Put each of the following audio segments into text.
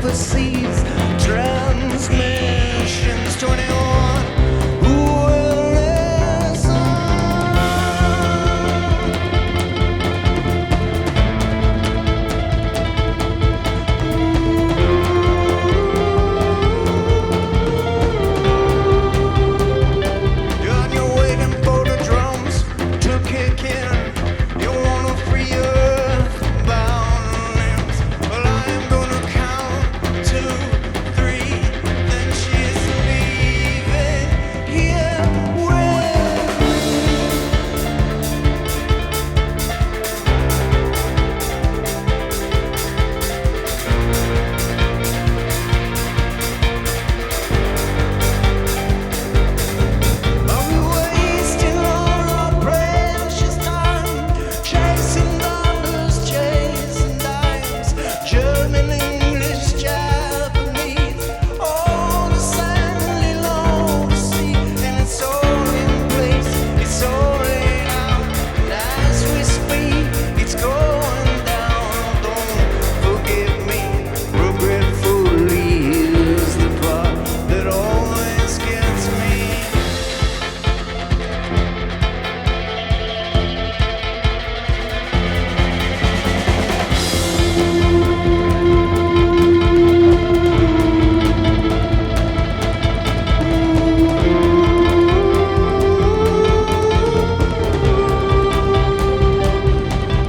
overseas transmissions 21. Who will listen? You're waiting for the drums to kick in. You wanna free earth bound limbs. Well, I'm gonna count 2, 3, then she's leaving here with me. Are we wasting all our precious time chasing dollars, chasing dimes, German, English, Japanese, all the sand along the sea, and it's all in place, it's all laid out, and as we speak, it's going down. Don't forgive me, regretfully is the part that always gets me.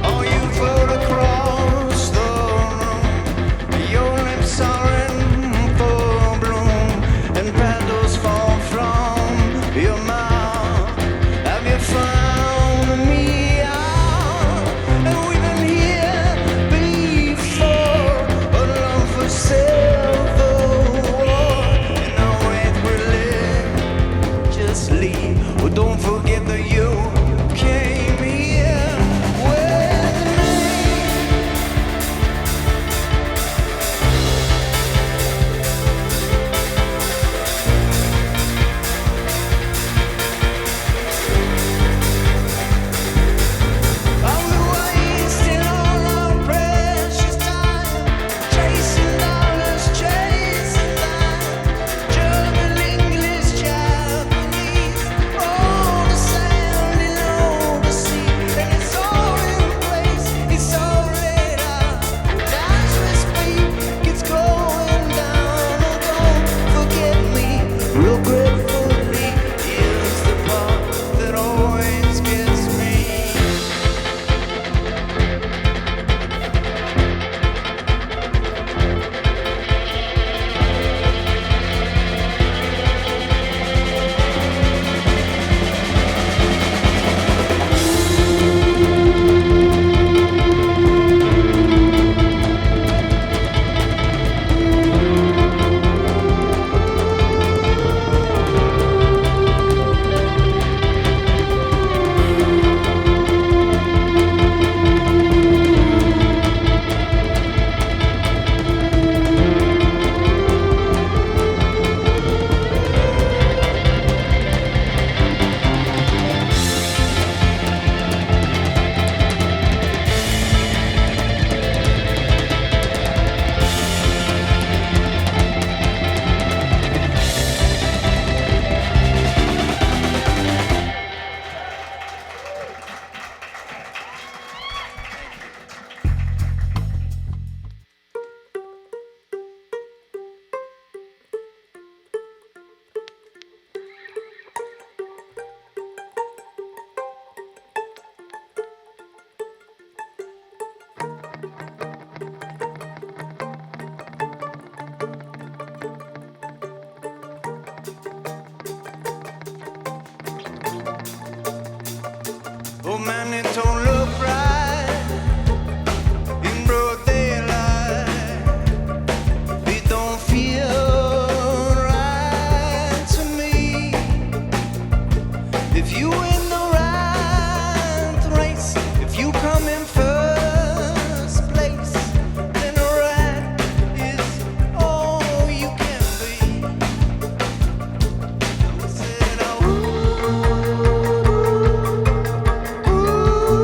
Oh, you float across the room, your lips are in full bloom, and petals fall from your mouth. Have you found me out? And we've been here before, a love for silver war. And now wait, we live, just leave. Oh, don't forget that you came here with me. Are we wasting all our precious time chasing dollars, chasing dimes, German, English, Japanese, all the sand along the sea, and it's all in place, it's all laid out. As we speak, it's going down. Oh, don't forget me, regretfully is the part that always gets me. Oh man, it don't look right in broad daylight. It don't feel right to me. If you in the right race, if you come in first place, then a rat is all you can be. I said, oh, ooh, ooh.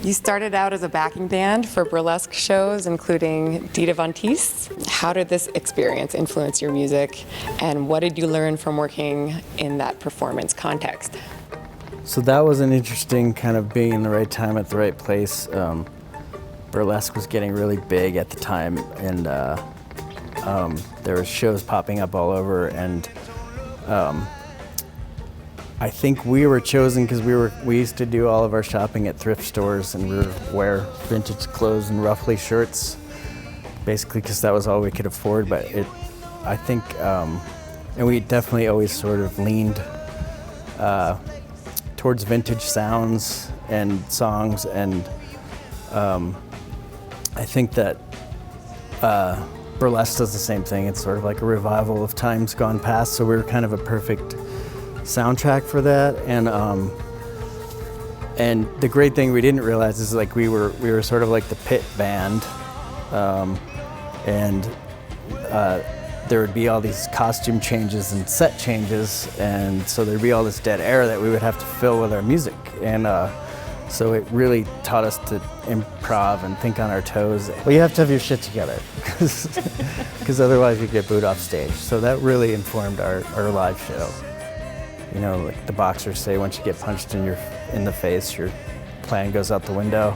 You started out as a backing band for burlesque shows, including Dita Von Teese. How did this experience influence your music, and what did you learn from working in that performance context? So that was an interesting kind of being in the right time at the right place. Burlesque was getting really big at the time, and there were shows popping up all over, and I think we were chosen because we used to do all of our shopping at thrift stores, and we would wear vintage clothes and ruffly shirts, basically because that was all we could afford. But I think, and we definitely always sort of leaned towards vintage sounds and songs, and I think that burlesque does the same thing. It's sort of like a revival of times gone past, so we were kind of a perfect soundtrack for that. And the great thing we didn't realize is like we were sort of like the pit band, and there would be all these costume changes and set changes, and so there'd be all this dead air that we would have to fill with our music. And so it really taught us to improv and think on our toes. Well, you have to have your shit together, because otherwise you get booed off stage. So that really informed our live show. You know, like the boxers say, once you get punched in the face, your plan goes out the window.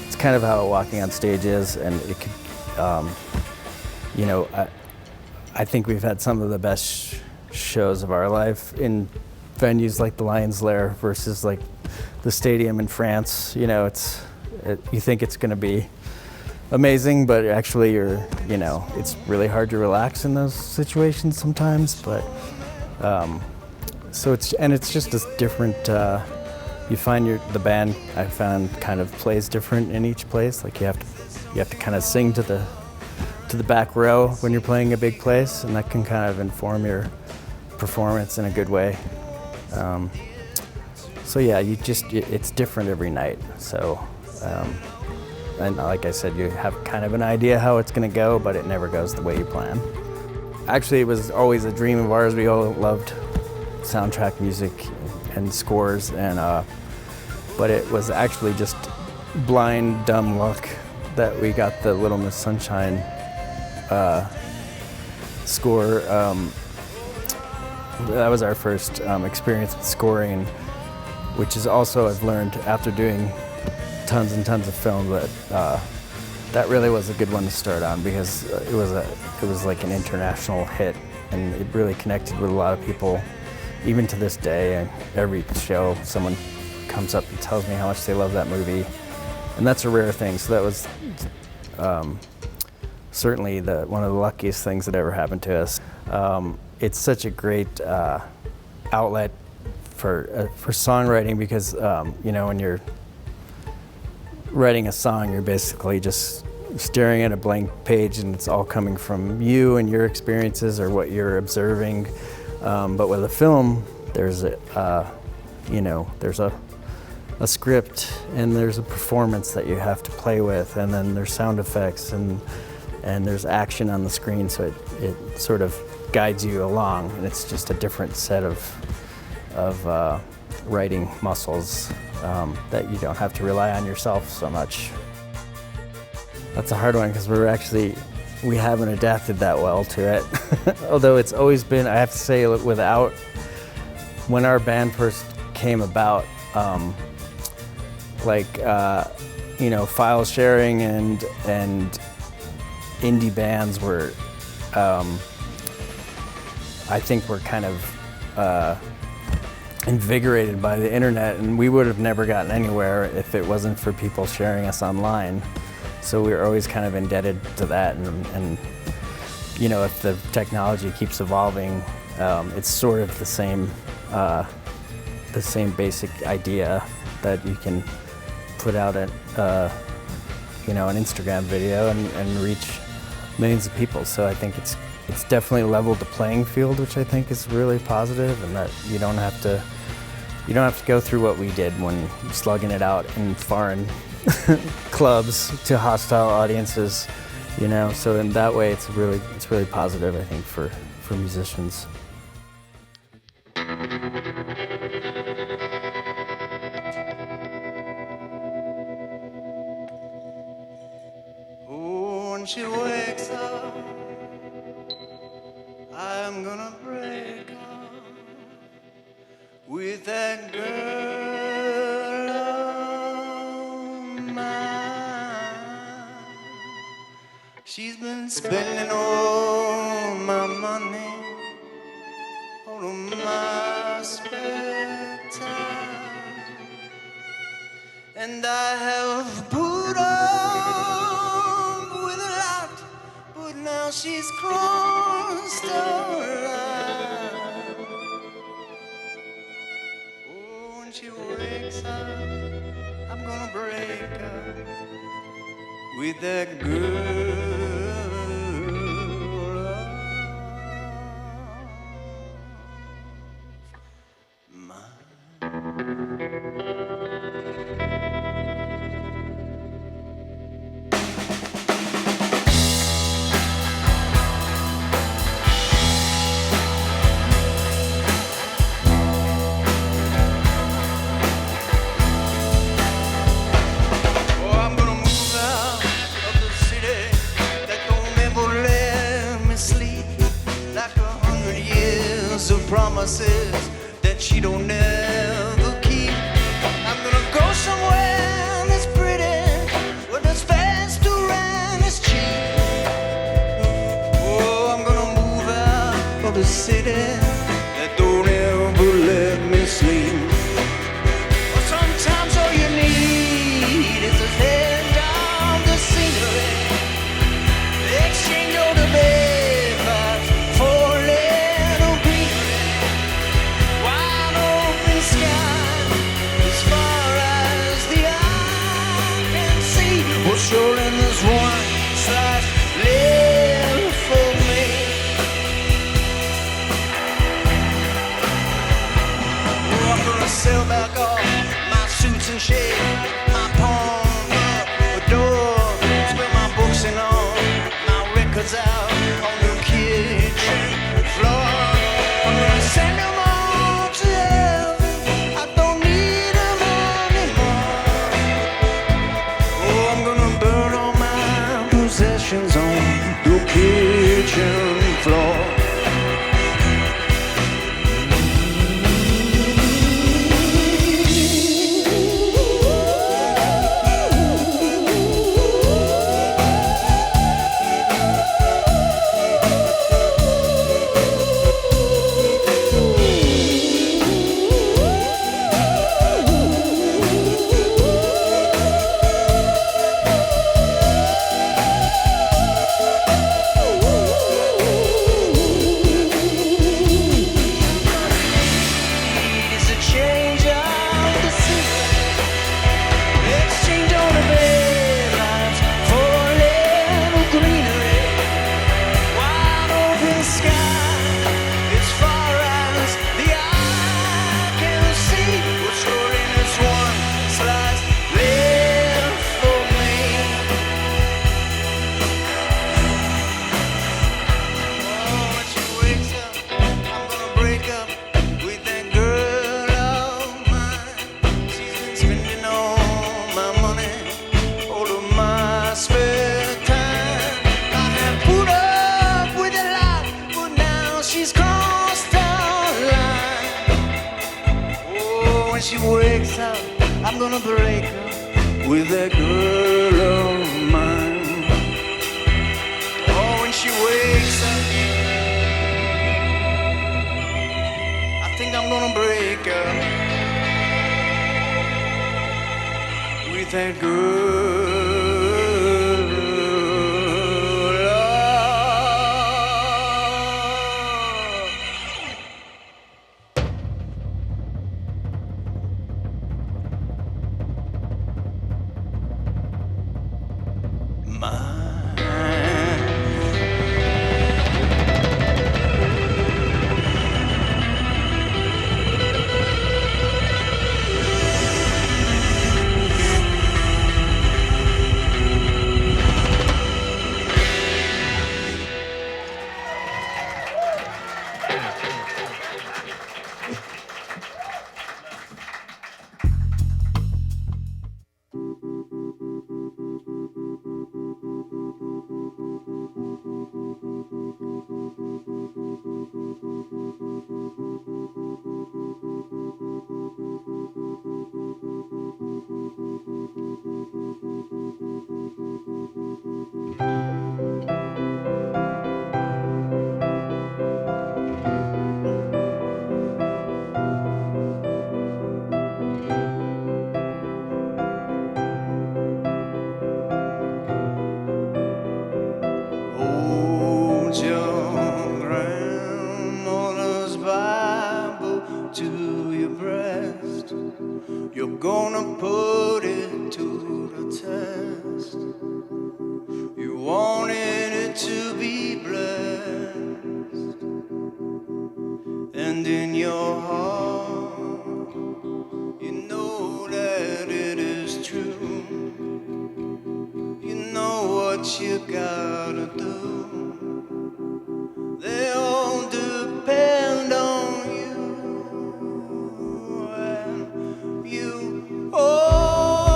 It's kind of how walking on stage is, and it could, you know, I think we've had some of the best shows of our life in venues like the Lion's Lair versus like the stadium in France. You know, you think it's going to be amazing, but actually it's really hard to relax in those situations sometimes. But so it's just a different. You find the band I found kind of plays different in each place. Like you have to kind of sing to the back row when you're playing a big place, and that can kind of inform your performance in a good way. So yeah, it's different every night. So, and like I said, you have kind of an idea how it's going to go, but it never goes the way you plan. Actually, it was always a dream of ours. We all loved soundtrack music and scores, and but it was actually just blind, dumb luck that we got the Little Miss Sunshine score. That was our first experience with scoring, which is also, I've learned after doing tons and tons of film, that that really was a good one to start on, because it was like an international hit, and it really connected with a lot of people. Even to this day, and every show, someone comes up and tells me how much they love that movie, and that's a rare thing. So that was certainly one of the luckiest things that ever happened to us. It's such a great outlet for songwriting, because you know, when you're writing a song, you're basically just staring at a blank page, and it's all coming from you and your experiences or what you're observing. But with a film, there's there's a script, and there's a performance that you have to play with, and then there's sound effects, and there's action on the screen, so it sort of guides you along, and it's just a different set of writing muscles that you don't have to rely on yourself so much. That's a hard one, because we haven't adapted that well to it. Although it's always been, I have to say, when our band first came about, file sharing and indie bands were, I think, were kind of invigorated by the internet, and we would have never gotten anywhere if it wasn't for people sharing us online. So we were always kind of indebted to that, and you know, if the technology keeps evolving, it's sort of the same basic idea that you can put out an Instagram video and reach millions of people. So I think it's definitely leveled the playing field, which I think is really positive, and that you don't have to go through what we did when slugging it out in foreign clubs to hostile audiences, you know. So in that way, it's really positive, I think, for musicians. she wakes up, I'm gonna break up with that girl of mine. She's been spending all my money, all of my spare time, and I have put up with a lot, but now she's crossed the line. Oh, when she wakes up, I'm gonna break up with that girl of mine. Oh, I'm gonna move out of the city that don't ever let me sleep, like 100 years of promises that she don't ever keep. I'm gonna go somewhere that's pretty, where there's faster and it's cheap. Oh, I'm gonna move out of the city that don't ever let me sleep. Well, sometimes all you need is a hand down the scenery, exchange all the papers for a little greenery, wide open sky as far as the eye can see. Well, sure, and there's one slice left for me. Oh, I'm gonna sell back all my suits and shades, my pawned up adorns, with my books and all my records out on the kitchen floor. I'm gonna send them all to heaven, I don't need them anymore. Oh, I'm gonna burn all my possessions on the kitchen floor. It's a change of the scenery, exchange all the bedlines for a little greenery, wide open sky as far as the eye can see. Well, sure, and there's one slice left for me. Oh, when she wakes up, I'm gonna break up with that girl of mine. She's been spending all my money, all of my spare time. I have put up with a lot, but now she's crossed the line. Oh, when she wakes up, I'm gonna break up with that girl of mine. Oh, when she wakes up, I think I'm gonna break up with that girl. what you gotta do. They all depend on you, and you already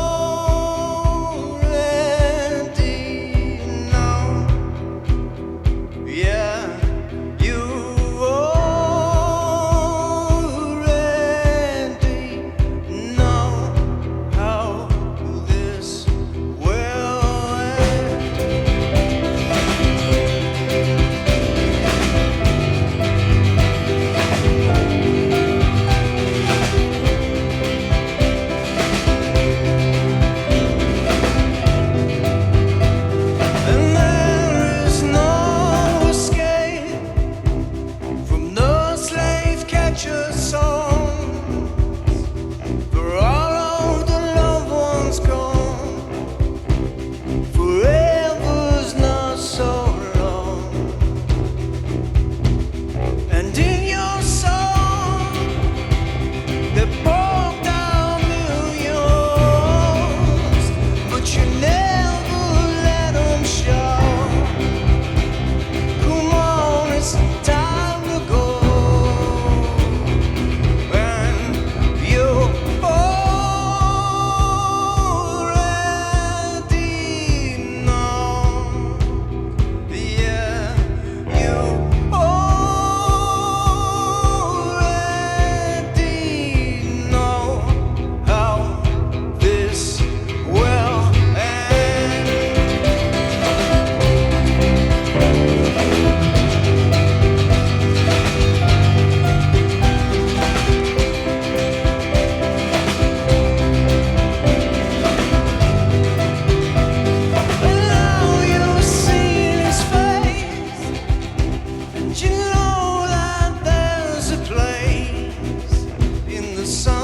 know. Yeah, you already know how this will end. And there is no escape from the slave catcher's songs. For all of the loved ones gone, forever's not so long. And in your song, they broke down millions, but you never let them show. Come on, it's time to go. And you already know. Yeah, you already know how this will end. And now you've seen his face, and you know that there's a place in the sun.